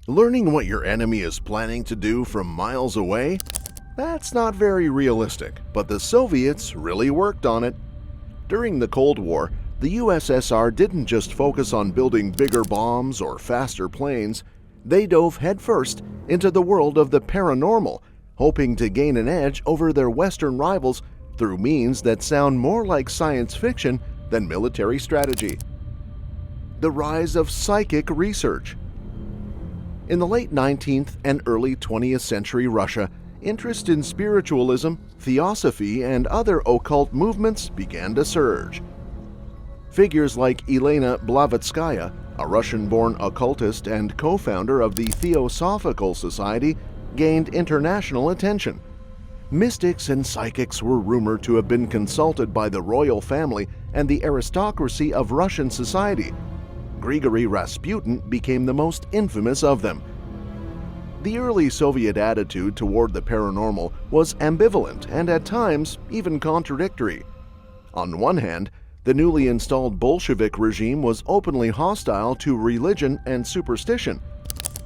Learning what your enemy is planning to do from miles away? That's not very realistic, but the Soviets really worked on it. During the Cold War, the USSR didn't just focus on building bigger bombs or faster planes. They dove headfirst into the world of the paranormal, hoping to gain an edge over their Western rivals through means that sound more like science fiction than military strategy. The rise of psychic research. In the late 19th and early 20th century Russia, interest in spiritualism, theosophy, and other occult movements began to surge. Figures like Elena Blavatskaya, a Russian-born occultist and co-founder of the Theosophical Society, gained international attention. Mystics and psychics were rumored to have been consulted by the royal family and the aristocracy of Russian society. Grigory Rasputin became the most infamous of them. The early Soviet attitude toward the paranormal was ambivalent and at times even contradictory. On one hand, the newly installed Bolshevik regime was openly hostile to religion and superstition.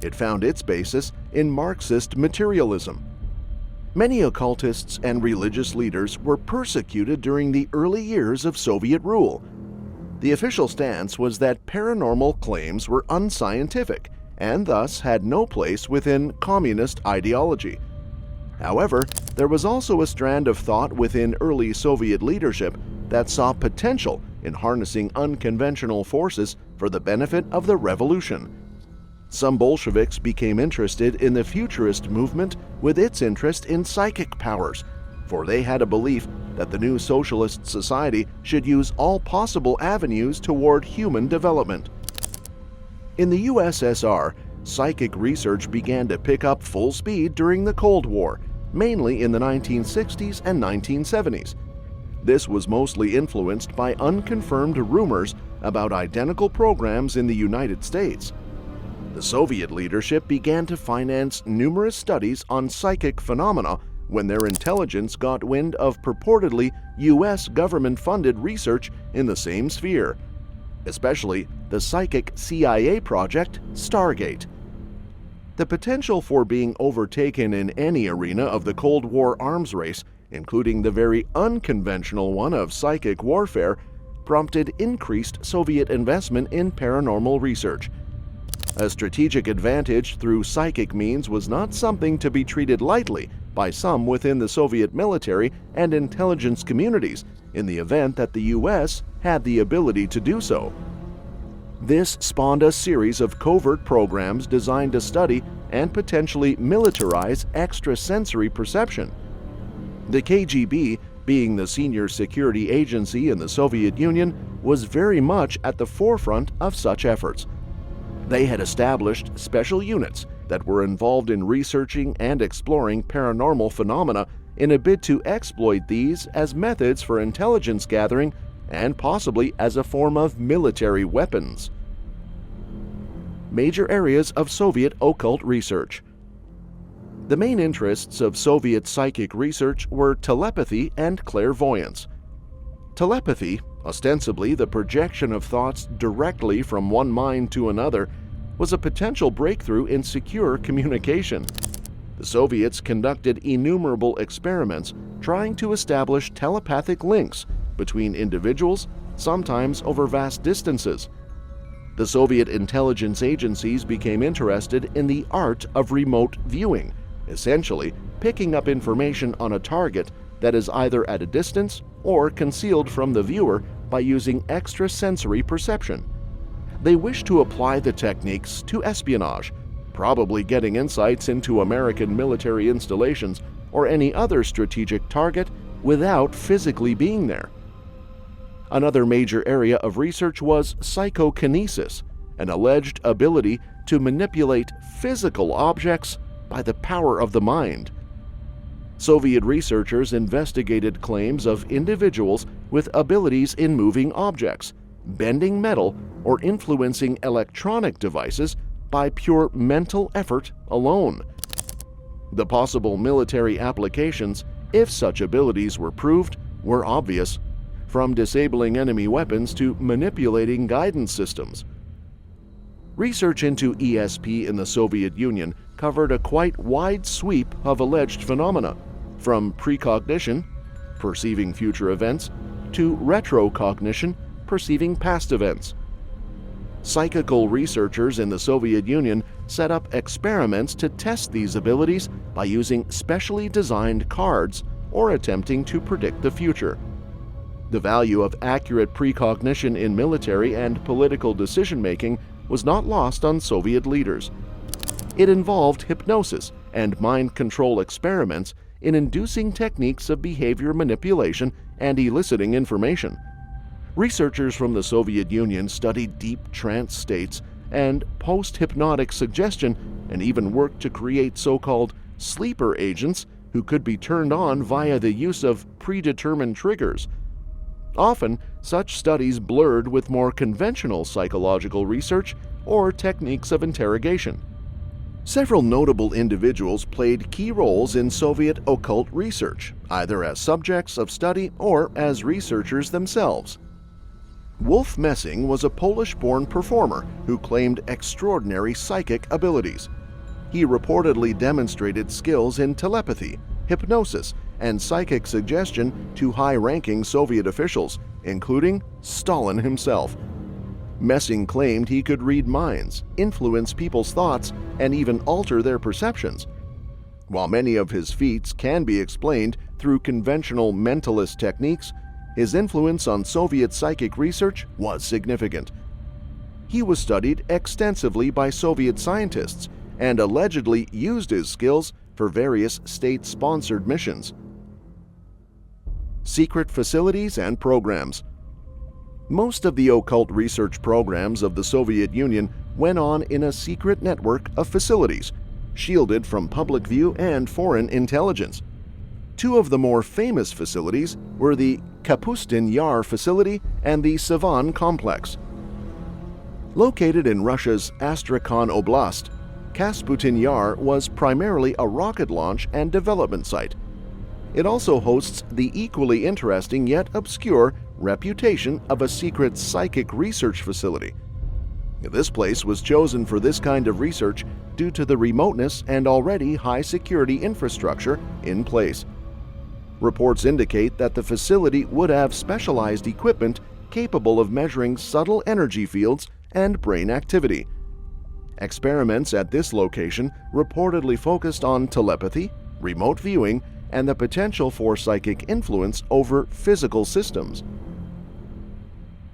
It found its basis in Marxist materialism. Many occultists and religious leaders were persecuted during the early years of Soviet rule. The official stance was that paranormal claims were unscientific and thus had no place within communist ideology. However, there was also a strand of thought within early Soviet leadership that saw potential in harnessing unconventional forces for the benefit of the revolution. Some Bolsheviks became interested in the futurist movement with its interest in psychic powers, for they had a belief that the new socialist society should use all possible avenues toward human development. In the USSR, psychic research began to pick up full speed during the Cold War, mainly in the 1960s and 1970s. This was mostly influenced by unconfirmed rumors about identical programs in the United States. The Soviet leadership began to finance numerous studies on psychic phenomena when their intelligence got wind of purportedly U.S. government-funded research in the same sphere, especially the psychic CIA project Stargate. The potential for being overtaken in any arena of the Cold War arms race, including the very unconventional one of psychic warfare, prompted increased Soviet investment in paranormal research. A strategic advantage through psychic means was not something to be treated lightly by some within the Soviet military and intelligence communities in the event that the U.S. had the ability to do so. This spawned a series of covert programs designed to study and potentially militarize extrasensory perception. The KGB, being the senior security agency in the Soviet Union, was very much at the forefront of such efforts. They had established special units that were involved in researching and exploring paranormal phenomena in a bid to exploit these as methods for intelligence gathering and possibly as a form of military weapons. Major areas of Soviet occult research. The main interests of Soviet psychic research were telepathy and clairvoyance. Telepathy, ostensibly the projection of thoughts directly from one mind to another, was a potential breakthrough in secure communication. The Soviets conducted innumerable experiments trying to establish telepathic links between individuals, sometimes over vast distances. The Soviet intelligence agencies became interested in the art of remote viewing, essentially picking up information on a target that is either at a distance or concealed from the viewer by using extrasensory perception. They wished to apply the techniques to espionage, probably getting insights into American military installations or any other strategic target without physically being there. Another major area of research was psychokinesis, an alleged ability to manipulate physical objects by the power of the mind. Soviet researchers investigated claims of individuals with abilities in moving objects, bending metal, or influencing electronic devices by pure mental effort alone. The possible military applications, if such abilities were proved, were obvious, from disabling enemy weapons to manipulating guidance systems. Research into ESP in the Soviet Union covered a quite wide sweep of alleged phenomena, from precognition, perceiving future events, to retrocognition, perceiving past events. Psychical researchers in the Soviet Union set up experiments to test these abilities by using specially designed cards or attempting to predict the future. The value of accurate precognition in military and political decision-making was not lost on Soviet leaders. It involved hypnosis and mind control experiments in inducing techniques of behavior manipulation and eliciting information. Researchers from the Soviet Union studied deep trance states and post-hypnotic suggestion and even worked to create so-called sleeper agents who could be turned on via the use of predetermined triggers. Often, such studies blurred with more conventional psychological research or techniques of interrogation. Several notable individuals played key roles in Soviet occult research, either as subjects of study or as researchers themselves. Wolf Messing was a Polish-born performer who claimed extraordinary psychic abilities. He reportedly demonstrated skills in telepathy, hypnosis, and psychic suggestion to high-ranking Soviet officials, including Stalin himself. Messing claimed he could read minds, influence people's thoughts, and even alter their perceptions. While many of his feats can be explained through conventional mentalist techniques, his influence on Soviet psychic research was significant. He was studied extensively by Soviet scientists and allegedly used his skills for various state-sponsored missions. Secret facilities and programs. Most of the occult research programs of the Soviet Union went on in a secret network of facilities, shielded from public view and foreign intelligence. Two of the more famous facilities were the Kapustin Yar facility and the Savan complex. Located in Russia's Astrakhan Oblast, Kasputin Yar was primarily a rocket launch and development site. It also hosts the equally interesting yet obscure reputation of a secret psychic research facility. This place was chosen for this kind of research due to the remoteness and already high security infrastructure in place. Reports indicate that the facility would have specialized equipment capable of measuring subtle energy fields and brain activity. Experiments at this location reportedly focused on telepathy, remote viewing, and the potential for psychic influence over physical systems.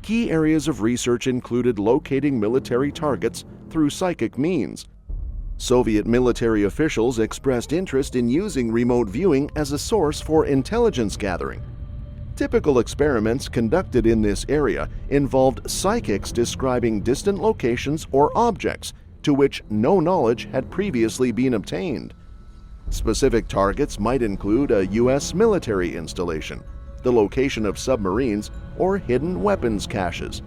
Key areas of research included locating military targets through psychic means. Soviet military officials expressed interest in using remote viewing as a source for intelligence gathering. Typical experiments conducted in this area involved psychics describing distant locations or objects to which no knowledge had previously been obtained. Specific targets might include a U.S. military installation, the location of submarines, or hidden weapons caches.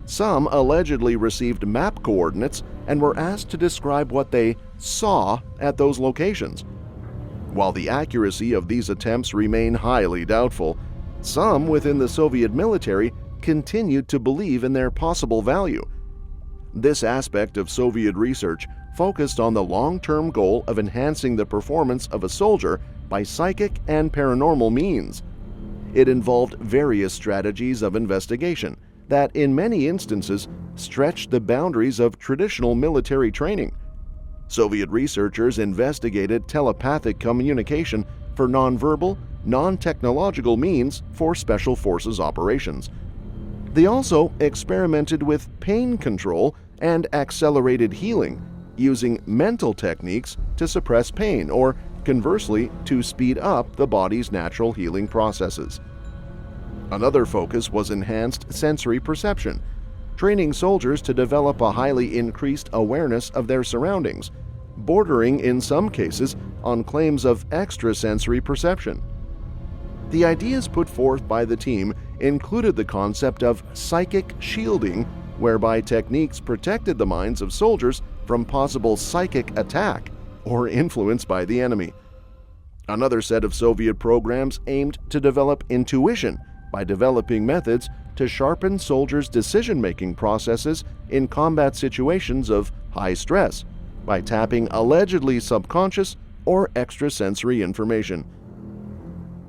Some allegedly received map coordinates and were asked to describe what they saw at those locations. While the accuracy of these attempts remain highly doubtful, some within the Soviet military continued to believe in their possible value. This aspect of Soviet research focused on the long-term goal of enhancing the performance of a soldier by psychic and paranormal means. It involved various strategies of investigation that, in many instances, stretched the boundaries of traditional military training. Soviet researchers investigated telepathic communication for nonverbal, non-technological means for special forces operations. They also experimented with pain control and accelerated healing, using mental techniques to suppress pain or, conversely, to speed up the body's natural healing processes. Another focus was enhanced sensory perception, training soldiers to develop a highly increased awareness of their surroundings, bordering in some cases on claims of extrasensory perception. The ideas put forth by the team included the concept of psychic shielding, whereby techniques protected the minds of soldiers from possible psychic attack or influence by the enemy. Another set of Soviet programs aimed to develop intuition by developing methods to sharpen soldiers' decision-making processes in combat situations of high stress by tapping allegedly subconscious or extrasensory information.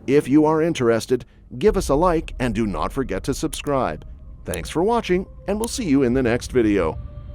If you are interested, give us a like and do not forget to subscribe. Thanks for watching, and we'll see you in the next video.